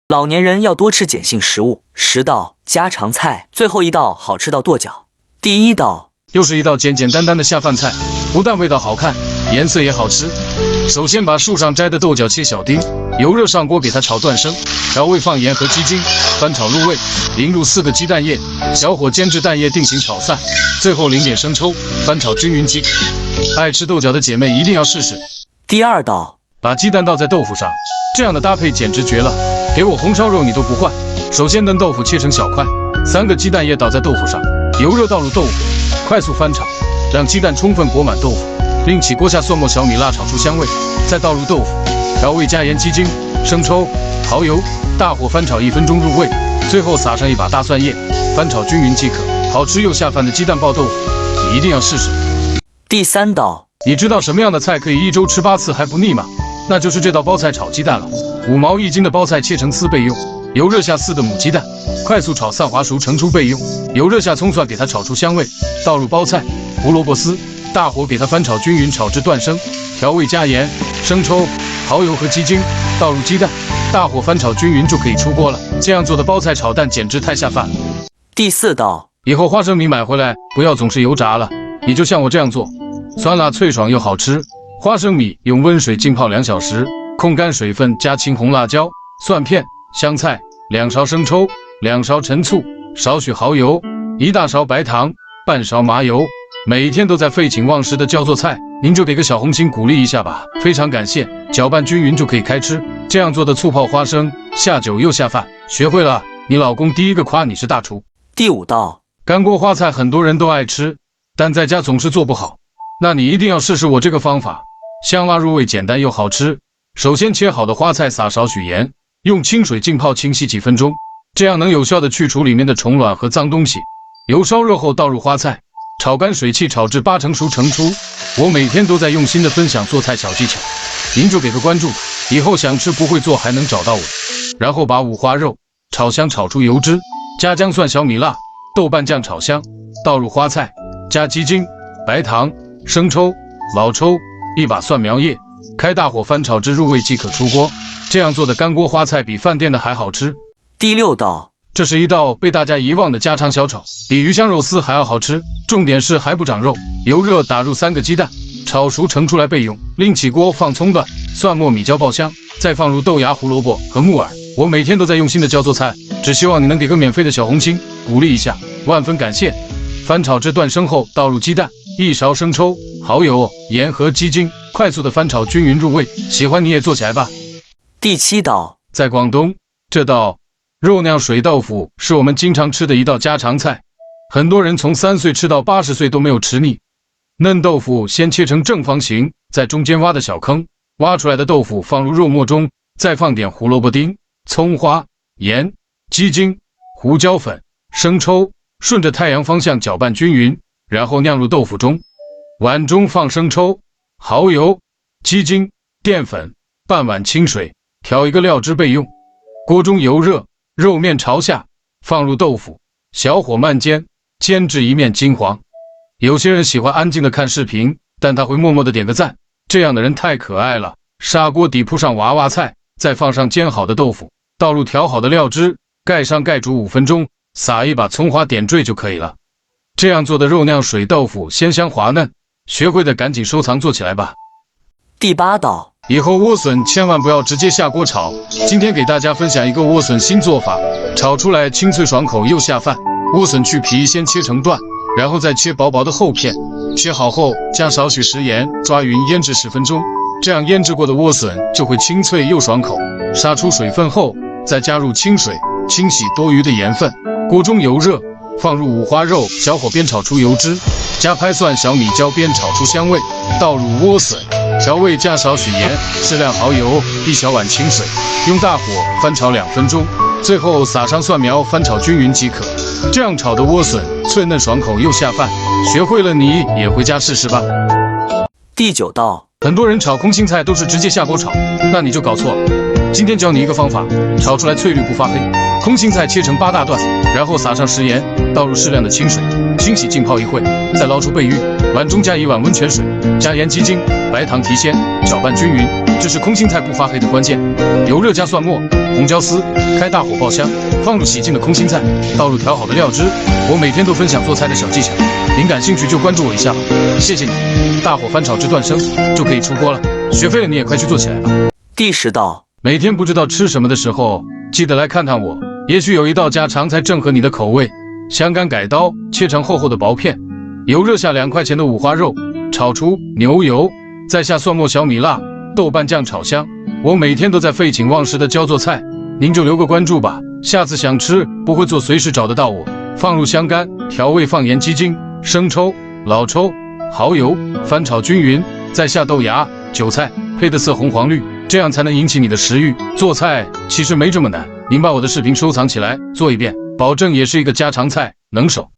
老年人要多吃碱性食物。10道家常菜，最后一道好吃到跺脚。第1道又是一道简简单单的下饭菜，不但味道好看，颜色也好吃。首先把树上摘的豆角切小丁，油热上锅给它炒断生，调味放盐和鸡精，翻炒入味，淋入4个鸡蛋液，小火煎至蛋液定型炒散，最后淋点生抽，翻炒均匀即可。爱吃豆角的姐妹一定要试试。第2道，把鸡蛋倒在豆腐上，这样的搭配简直绝了，给我红烧肉你都不换。首先嫩豆腐切成小块，3个鸡蛋液倒在豆腐上，油热倒入豆腐，快速翻炒，让鸡蛋充分裹满豆腐，另起锅下蒜末小米辣炒出香味，再倒入豆腐，调味加盐鸡精、生抽、蚝油，大火翻炒1分钟入味，最后撒上一把大蒜叶，翻炒均匀即可。好吃又下饭的鸡蛋爆豆腐，你一定要试试。第3道，你知道什么样的菜可以1周吃8次还不腻吗？那就是这道包菜炒鸡蛋了。5毛1斤的包菜切成丝备用，油热下4个母鸡蛋，快速炒散滑熟盛出备用。油热下葱蒜给它炒出香味，倒入包菜、胡萝卜丝，大火给它翻炒均匀，炒至断生。调味加盐、生抽、蚝油和鸡精，倒入鸡蛋，大火翻炒均匀就可以出锅了。这样做的包菜炒蛋简直太下饭了。第4道，以后花生米买回来不要总是油炸了，你就像我这样做，酸辣脆爽又好吃。花生米用温水浸泡2小时，控干水分，加青红辣椒、蒜片、香菜，2勺生抽，2勺陈醋，少许蚝油，1大勺白糖，半勺麻油。每天都在废寝忘食的叫做菜，您就给个小红心鼓励一下吧，非常感谢。搅拌均匀就可以开吃。这样做的醋泡花生下酒又下饭，学会了，你老公第一个夸你是大厨。第5道，干锅花菜很多人都爱吃，但在家总是做不好，那你一定要试试我这个方法，香辣入味，简单又好吃。首先切好的花菜撒少许盐，用清水浸泡清洗几分钟，这样能有效的去除里面的虫卵和脏东西。油烧热后倒入花菜，炒干水汽，炒至8成熟盛出。我每天都在用心的分享做菜小技巧，您就给个关注，以后想吃不会做还能找到我。然后把五花肉炒香，炒出油脂，加姜蒜小米辣、豆瓣酱炒香，倒入花菜，加鸡精、白糖、生抽、老抽，1把蒜苗叶，开大火翻炒至入味即可出锅。这样做的干锅花菜比饭店的还好吃。第6道，这是一道被大家遗忘的家常小炒，比鱼香肉丝还要好吃，重点是还不长肉。油热打入3个鸡蛋，炒熟盛出来备用。另起锅放葱段、蒜末、米椒爆香，再放入豆芽、胡萝卜和木耳。我每天都在用心的教做菜，只希望你能给个免费的小红心，鼓励一下，万分感谢。翻炒至断生后，倒入鸡蛋，1勺生抽、蚝油、盐和鸡精，快速的翻炒均匀入味。喜欢你也做起来吧。第7道，在广东，这道肉酿水豆腐是我们经常吃的一道家常菜，很多人从3岁吃到80岁都没有吃腻。嫩豆腐先切成正方形，在中间挖的小坑，挖出来的豆腐放入肉末中，再放点胡萝卜丁、葱花、盐、鸡精、胡椒粉、生抽，顺着太阳方向搅拌均匀，然后酿入豆腐中。碗中放生抽、蚝油、鸡精、淀粉，半碗清水，调一个料汁备用。锅中油热，肉面朝下，放入豆腐，小火慢煎，煎至一面金黄。有些人喜欢安静的看视频，但他会默默的点个赞，这样的人太可爱了。砂锅底铺上娃娃菜，再放上煎好的豆腐，倒入调好的料汁，盖上盖煮5分钟，撒一把葱花点缀就可以了。这样做的肉酿水豆腐鲜香滑嫩，学会的赶紧收藏做起来吧。第8道，以后莴笋千万不要直接下锅炒，今天给大家分享一个莴笋新做法，炒出来清脆爽口又下饭。莴笋去皮先切成段，然后再切薄薄的厚片，切好后加少许食盐抓匀腌制10分钟，这样腌制过的莴笋就会清脆又爽口。杀出水分后，再加入清水清洗多余的盐分。锅中油热，放入五花肉，小火煸炒出油脂，加拍蒜小米椒煸炒出香味，倒入莴笋，调味加少许盐，适量蚝油，1小碗清水，用大火翻炒2分钟，最后撒上蒜苗翻炒均匀即可。这样炒的莴笋脆嫩爽口又下饭，学会了你也回家试试吧。第9道，很多人炒空心菜都是直接下锅炒，那你就搞错了。今天教你一个方法，炒出来翠绿不发黑。空心菜切成8大段，然后撒上食盐，倒入适量的清水，清洗浸泡1会，再捞出备浴。碗中加1碗温泉水，加盐、鸡精、白糖提鲜，搅拌均匀，这是空心菜不发黑的关键。油热加蒜末、红椒丝，开大火爆香，放入洗净的空心菜，倒入调好的料汁。我每天都分享做菜的小技巧，您感兴趣就关注我一下吧，谢谢你。大火翻炒至断生就可以出锅了，学会了你也快去做起来吧。第10道，每天不知道吃什么的时候，记得来看看我，也许有一道家常菜正合你的口味。香干改刀，切成厚厚的薄片，油热下2块钱的五花肉，炒出牛油，再下蒜末、小米辣、豆瓣酱炒香。我每天都在废寝忘食的教做菜，您就留个关注吧，下次想吃不会做随时找得到我。放入香干，调味放盐、鸡精、生抽、老抽、蚝油，翻炒均匀，再下豆芽、韭菜，配得色红黄绿，这样才能引起你的食欲。做菜其实没这么难，您把我的视频收藏起来，做一遍，保证也是一个家常菜，能手。